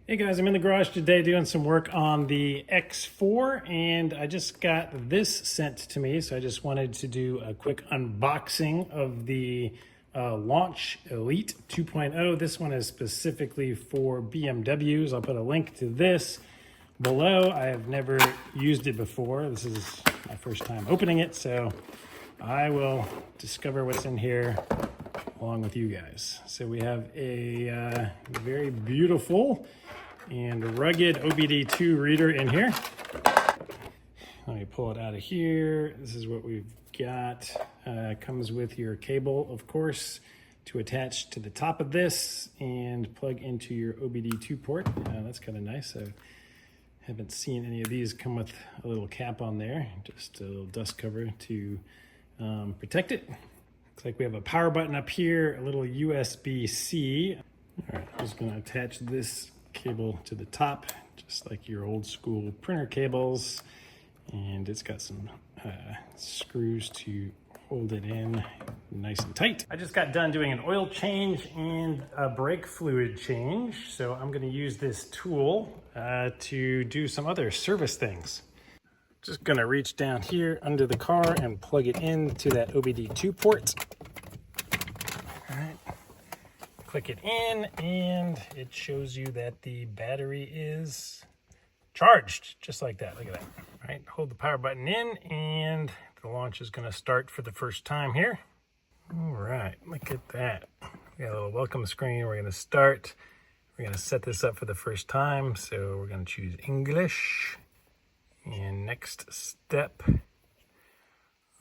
Hey guys, I'm in the garage today doing some work on the X4 and I just got this sent to me. So I just wanted to do a quick unboxing of the Launch Elite 2.0. This one is specifically for BMWs. I'll put a link to this below. I have never used it before. This is my first time opening it, so I will discover what's in here along with you guys. So we have a very beautiful and rugged OBD2 reader in here. Let me pull it out of here. This is what we've got. Comes with your cable, of course, to attach to the top of this and plug into your OBD2 port. That's kind of nice. I haven't seen any of these come with a little cap on there, just a little dust cover to protect it. Looks like we have a power button up here, a little USB-C. All right, I'm just gonna attach this cable to the top, just like your old school printer cables. And it's got some screws to hold it in nice and tight. I just got done doing an oil change and a brake fluid change. So I'm gonna use this tool to do some other service things. Just gonna reach down here under the car and plug it into that OBD2 port. All right, click it in and it shows you that the battery is charged, just like that. Look at that. All right, hold the power button in and the launch is gonna start for the first time here. All right, look at that. We got a little welcome screen. We're gonna start. We're gonna set this up for the first time. So we're gonna choose English. And next step,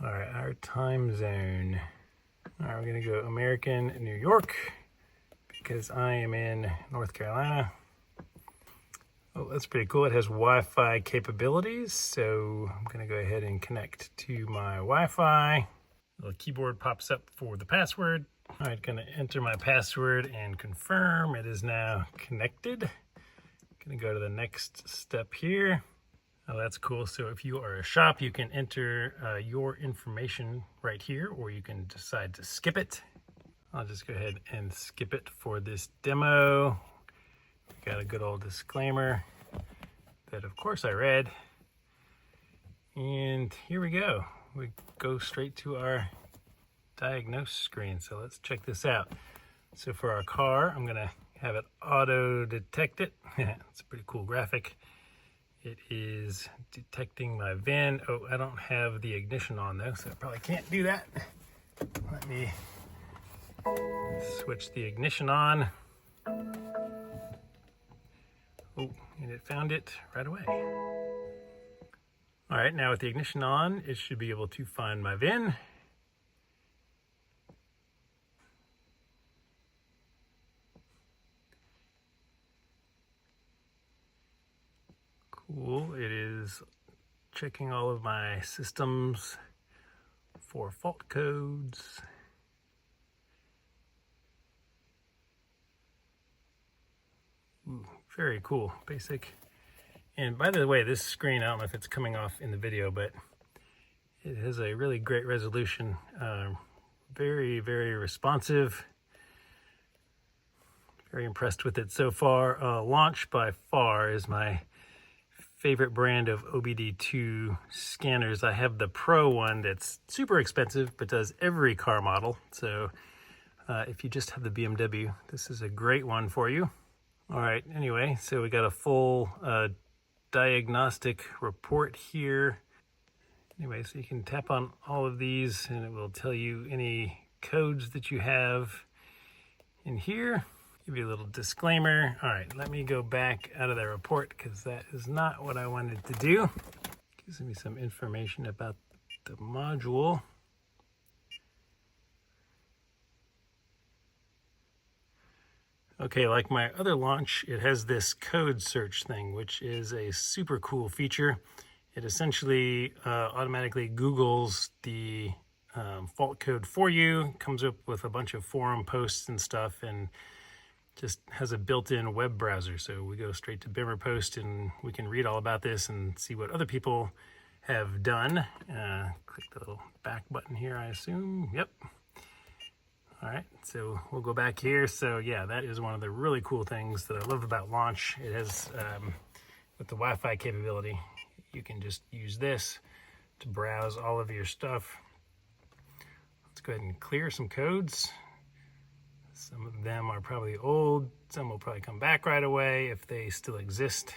all right, our time zone. All right, we're gonna go American New York because I am in North Carolina. Oh, that's pretty cool. It has Wi-Fi capabilities. So I'm gonna go ahead and connect to my Wi-Fi. A little keyboard pops up for the password. All right, gonna enter my password and confirm. It is now connected. Gonna go to the next step here. Oh, that's cool. So if you are a shop, you can enter your information right here, or you can decide to skip it. I'll just go ahead and skip it for this demo. We got a good old disclaimer that of course I read. And here we go. We go straight to our diagnose screen. So let's check this out. So for our car, I'm gonna have it auto detect it. It's a pretty cool graphic. It is detecting my VIN. Oh, I don't have the ignition on though, so I probably can't do that. Let me switch the ignition on. Oh, and it found it right away. All right, now with the ignition on, it should be able to find my VIN. Cool, it is checking all of my systems for fault codes. Ooh, very cool, basic. And by the way, this screen, I don't know if it's coming off in the video, but it has a really great resolution. Very, very responsive. Very impressed with it so far. Launch by far is my favorite brand of OBD2 scanners. I have the Pro one that's super expensive, but does every car model. So if you just have the BMW, this is a great one for you. All right, anyway, so we got a full diagnostic report here. Anyway, so you can tap on all of these and it will tell you any codes that you have in here. Give you a little disclaimer. All right, let me go back out of that report because that is not what I wanted to do. Gives me some information about the module. Okay, like my other launch, it has this code search thing, which is a super cool feature. It essentially automatically Googles the fault code for you, comes up with a bunch of forum posts and stuff, and just has a built-in web browser. So we go straight to Bimmer Post and we can read all about this and see what other people have done. Click the little back button here, I assume. Yep. All right, so we'll go back here. So yeah, that is one of the really cool things that I love about Launch. It has, with the Wi-Fi capability, you can just use this to browse all of your stuff. Let's go ahead and clear some codes. Some of them are probably old. Some will probably come back right away if they still exist.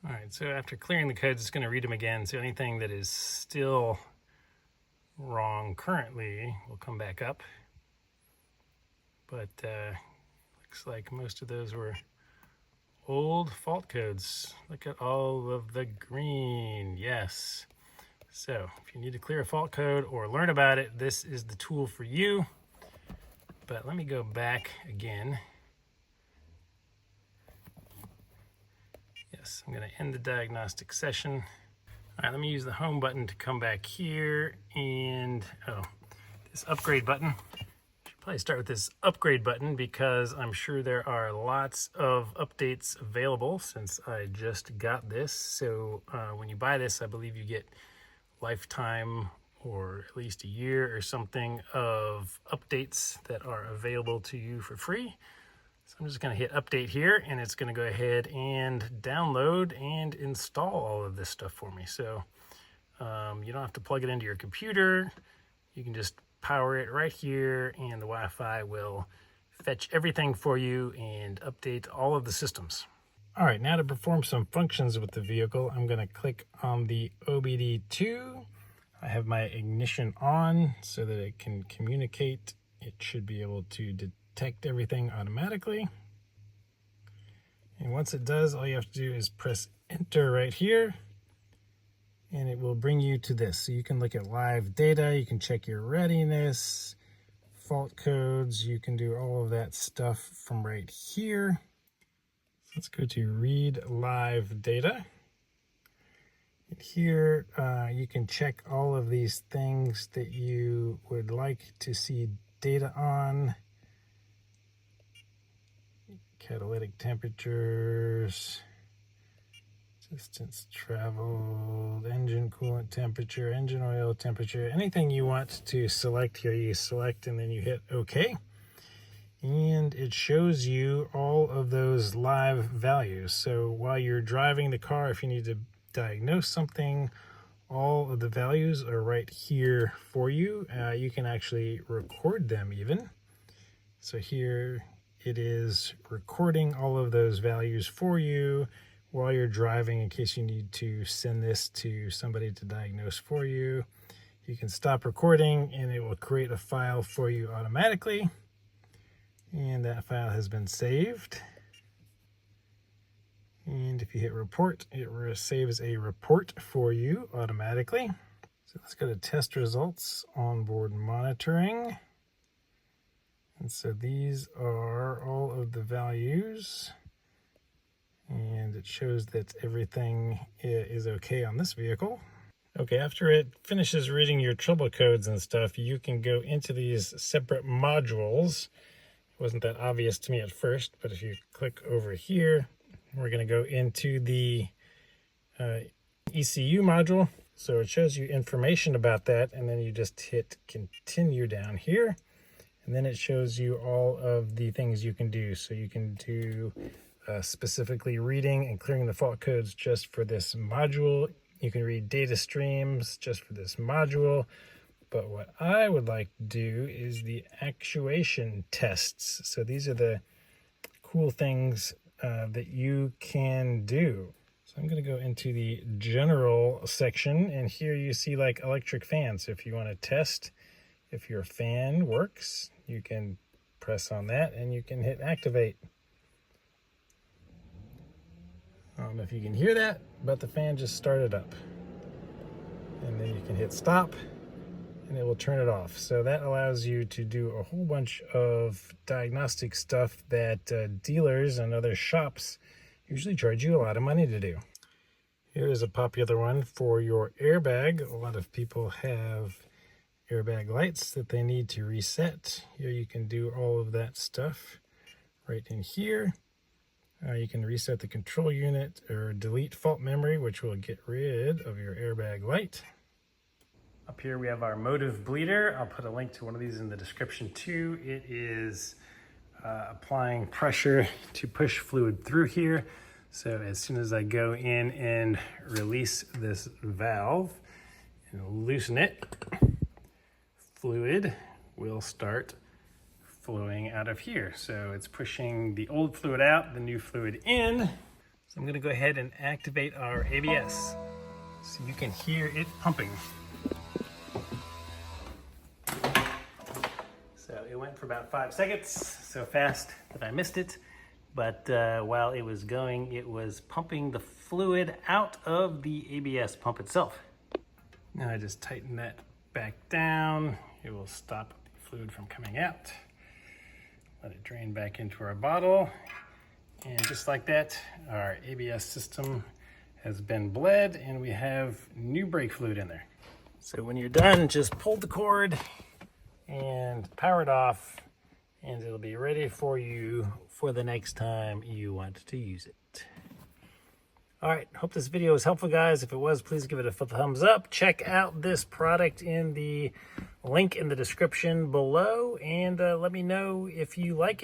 All right, so after clearing the codes, it's going to read them again. So anything that is still wrong currently will come back up. But looks like most of those were old fault codes. Look at all of the green. Yes. So if you need to clear a fault code or learn about it, this is the tool for you. But let me go back again. Yes, I'm going to end the diagnostic session. All right, let me use the home button to come back here and, this upgrade button. Should probably start with this upgrade button because I'm sure there are lots of updates available since I just got this. So when you buy this, I believe you get lifetime or at least a year or something of updates that are available to you for free. So I'm just going to hit update here and it's going to go ahead and download and install all of this stuff for me. So you don't have to plug it into your computer. You can just power it right here and the Wi-Fi will fetch everything for you and update all of the systems. All right, now to perform some functions with the vehicle, I'm going to click on the OBD2. I have my ignition on so that it can communicate. It should be able to detect everything automatically. And once it does, all you have to do is press enter right here and it will bring you to this. So you can look at live data, you can check your readiness, fault codes, you can do all of that stuff from right here. So let's go to read live data. And here you can check all of these things that you would like to see data on. Catalytic temperatures, distance traveled, engine coolant temperature, engine oil temperature, anything you want to select here, you select and then you hit OK. And it shows you all of those live values. So while you're driving the car, if you need to diagnose something, all of the values are right here for you. You can actually record them even. So here it is recording all of those values for you while you're driving in case you need to send this to somebody to diagnose for you. You can stop recording and it will create a file for you automatically. And that file has been saved. And if you hit report, it saves a report for you automatically. So let's go to test results, onboard monitoring. And so these are all of the values. And it shows that everything is okay on this vehicle. Okay, after it finishes reading your trouble codes and stuff, you can go into these separate modules. It wasn't that obvious to me at first, but if you click over here, we're going to go into the ECU module. So it shows you information about that, and then you just hit continue down here. And then it shows you all of the things you can do. So you can do specifically reading and clearing the fault codes just for this module. You can read data streams just for this module. But what I would like to do is the actuation tests. So these are the cool things that you can do. So I'm going to go into the general section, and here you see like electric fans. So if you want to test if your fan works, you can press on that and you can hit activate. I don't know if you can hear that, but the fan just started up. And then you can hit stop and it will turn it off. So that allows you to do a whole bunch of diagnostic stuff that dealers and other shops usually charge you a lot of money to do. Here is a popular one for your airbag. A lot of people have airbag lights that they need to reset. Here you can do all of that stuff right in here. You can reset the control unit or delete fault memory, which will get rid of your airbag light. Up here we have our motive bleeder. I'll put a link to one of these in the description too. It is applying pressure to push fluid through here. So as soon as I go in and release this valve and loosen it, fluid will start flowing out of here. So it's pushing the old fluid out, the new fluid in. So I'm gonna go ahead and activate our ABS so you can hear it pumping. So it went for about 5 seconds, so fast that I missed it. But while it was going, it was pumping the fluid out of the ABS pump itself. Now I just tighten that back down. It will stop the fluid from coming out. Let it drain back into our bottle. And just like that, our ABS system has been bled and we have new brake fluid in there. So when you're done, just pull the cord and power it off, and it'll be ready for you for the next time you want to use it. All right, hope this video was helpful, guys. If it was, please give it a thumbs up. Check out this product in the link in the description below, and let me know if you like it